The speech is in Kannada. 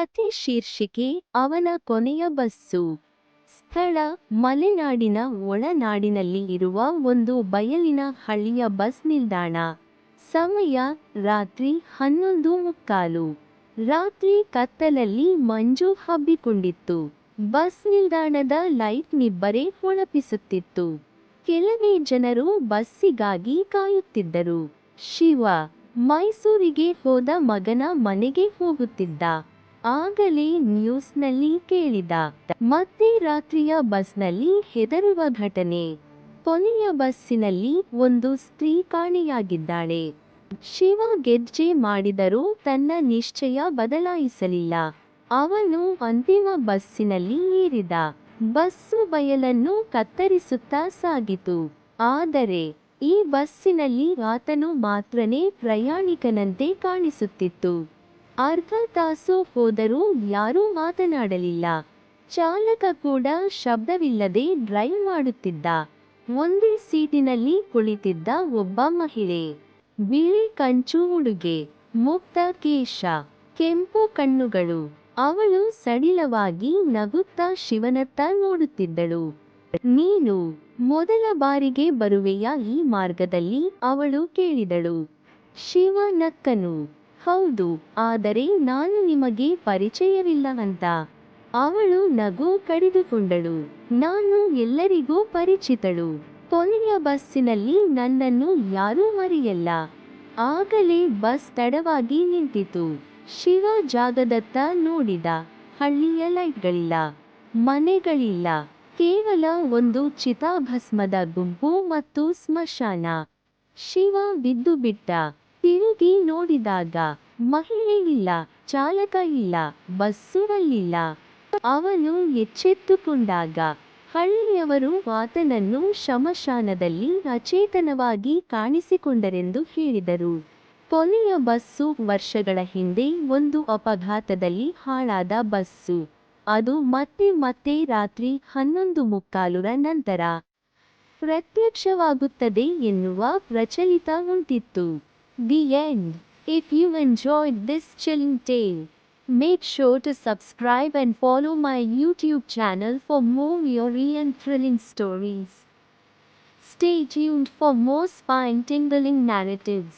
ಕಥೆ ಶೀರ್ಷಿಕೆ ಅವನ ಕೊನೆಯ ಬಸ್ಸು. ಸ್ಥಳ ಮಲೆನಾಡಿನ ಒಳನಾಡಿನಲ್ಲಿ ಇರುವ ಒಂದು ಬಯಲಿನ ಹಳ್ಳಿಯ ಬಸ್ ನಿಲ್ದಾಣ. ಸಮಯ ರಾತ್ರಿ 11:15. ರಾತ್ರಿ ಕತ್ತಲಲ್ಲಿ ಮಂಜು ಹಬ್ಬಿಕೊಂಡಿತ್ತು. ಬಸ್ ನಿಲ್ದಾಣದ ಲೈಟ್ ನಿಬ್ಬರೆ ಹೊಳಪಿಸುತ್ತಿತ್ತು. ಕೆಲವೇ ಜನರು ಬಸ್ಸಿಗಾಗಿ ಕಾಯುತ್ತಿದ್ದರು. ಶಿವ ಮೈಸೂರಿಗೆ ಹೋದ ಮಗನ ಮನೆಗೆ ಹೋಗುತ್ತಿದ್ದ. ಆಗಲೇ ನ್ಯೂಸ್ನಲ್ಲಿ ಕೇಳಿದ. ಮತ್ತೆ ರಾತ್ರಿಯ ಬಸ್ನಲ್ಲಿ ಹೆದರುವ ಘಟನೆ. ಕೊನೆಯ ಬಸ್ಸಿನಲ್ಲಿ ಒಂದು ಸ್ತ್ರೀ ಕಾಣೆಯಾಗಿದ್ದಾಳೆ. ಶಿವ ಗೆಜ್ಜೆ ಮಾಡಿದರೂ ತನ್ನ ನಿಶ್ಚಯ ಬದಲಾಯಿಸಲಿಲ್ಲ. ಅವನು ಅಂತಿಮ ಬಸ್ಸಿನಲ್ಲಿ ಏರಿದ. ಬಸ್ಸು ಬಯಲನ್ನು ಕತ್ತರಿಸುತ್ತಾ ಸಾಗಿತು. ಆದರೆ ಈ ಬಸ್ಸಿನಲ್ಲಿ ಆತನು ಮಾತ್ರನೇ ಪ್ರಯಾಣಿಕನಂತೆ ಕಾಣಿಸುತ್ತಿತ್ತು. ಅರ್ಧ ತಾಸು ಹೋದರೂ ಯಾರೂ ಮಾತನಾಡಲಿಲ್ಲ. ಚಾಲಕ ಕೂಡ ಶಬ್ದವಿಲ್ಲದೆ ಡ್ರೈವ್ ಮಾಡುತ್ತಿದ್ದ. ಒಂದೇ ಸೀಟಿನಲ್ಲಿ ಕುಳಿತಿದ್ದ ಒಬ್ಬ ಮಹಿಳೆ. ಬಿಳಿ ಕಂಚು ಉಡುಗೆ, ಮುಕ್ತ ಕೇಶ, ಕೆಂಪು ಕಣ್ಣುಗಳು. ಅವಳು ಸಡಿಲವಾಗಿ ನಗುತ್ತಾ ಶಿವನತ್ತ ನೋಡುತ್ತಿದ್ದಳು. ನೀನು ಮೊದಲ ಬಾರಿಗೆ ಬರುವೆಯಾ ಈ ಮಾರ್ಗದಲ್ಲಿ? ಅವಳು ಕೇಳಿದಳು. ಶಿವ ನಕ್ಕನು. ಹೌದು, ಆದರೆ ನಾನು ನಿಮಗೆ ಪರಿಚಯವಿಲ್ಲ ಅಂತ. ಅವಳು ನಗು ಕಡಿದುಕೊಂಡಳು. ನಾನು ಎಲ್ಲರಿಗೂ ಪರಿಚಿತಳು. ಕೊನೆಯ ಬಸ್ಸಿನಲ್ಲಿ ನನ್ನನ್ನು ಯಾರೂ ಮರೆಯಲ್ಲ. ಆಗಲೇ ಬಸ್ ತಡವಾಗಿ ನಿಂತಿತು. ಶಿವ ಜಾಗದತ್ತ ನೋಡಿದ. ಹಳ್ಳಿಯ ಲೈಟ್ಗಳಿಲ್ಲ, ಮನೆಗಳಿಲ್ಲ, ಕೇವಲ ಒಂದು ಚಿತಾಭಸ್ಮದ ಗುಂಪು ಮತ್ತು ಸ್ಮಶಾನ. ಶಿವ ಬಿದ್ದು ಬಿಟ್ಟ. ತಿರುಗಿ ನೋಡಿದಾಗ ಮಹಿಳೆ ಇಲ್ಲ, ಚಾಲಕ ಇಲ್ಲ, ಬಸ್ಸು ಅಲ್ಲಿಲ್ಲ. ಅವನು ಎಚ್ಚೆತ್ತುಕೊಂಡಾಗ ಹಳ್ಳಿಯವರು ಆತನನ್ನು ಶಮಶಾನದಲ್ಲಿ ಅಚೇತನವಾಗಿ ಕಾಣಿಸಿಕೊಂಡರೆಂದು ಹೇಳಿದರು. ಕೊನೆಯ ಬಸ್ಸು ವರ್ಷಗಳ ಹಿಂದೆ ಒಂದು ಅಪಘಾತದಲ್ಲಿ ಹಾಳಾದ ಬಸ್ಸು. ಅದು ಮತ್ತೆ ಮತ್ತೆ ರಾತ್ರಿ 11:15 ನಂತರ ಪ್ರತ್ಯಕ್ಷವಾಗುತ್ತದೆ ಎನ್ನುವ ಪ್ರಚಲಿತ ಉಂಟಿತ್ತು. The end. If you enjoyed this chilling tale, make sure to subscribe and follow my YouTube channel for more eerie and thrilling stories. Stay tuned for more spine-tingling narratives.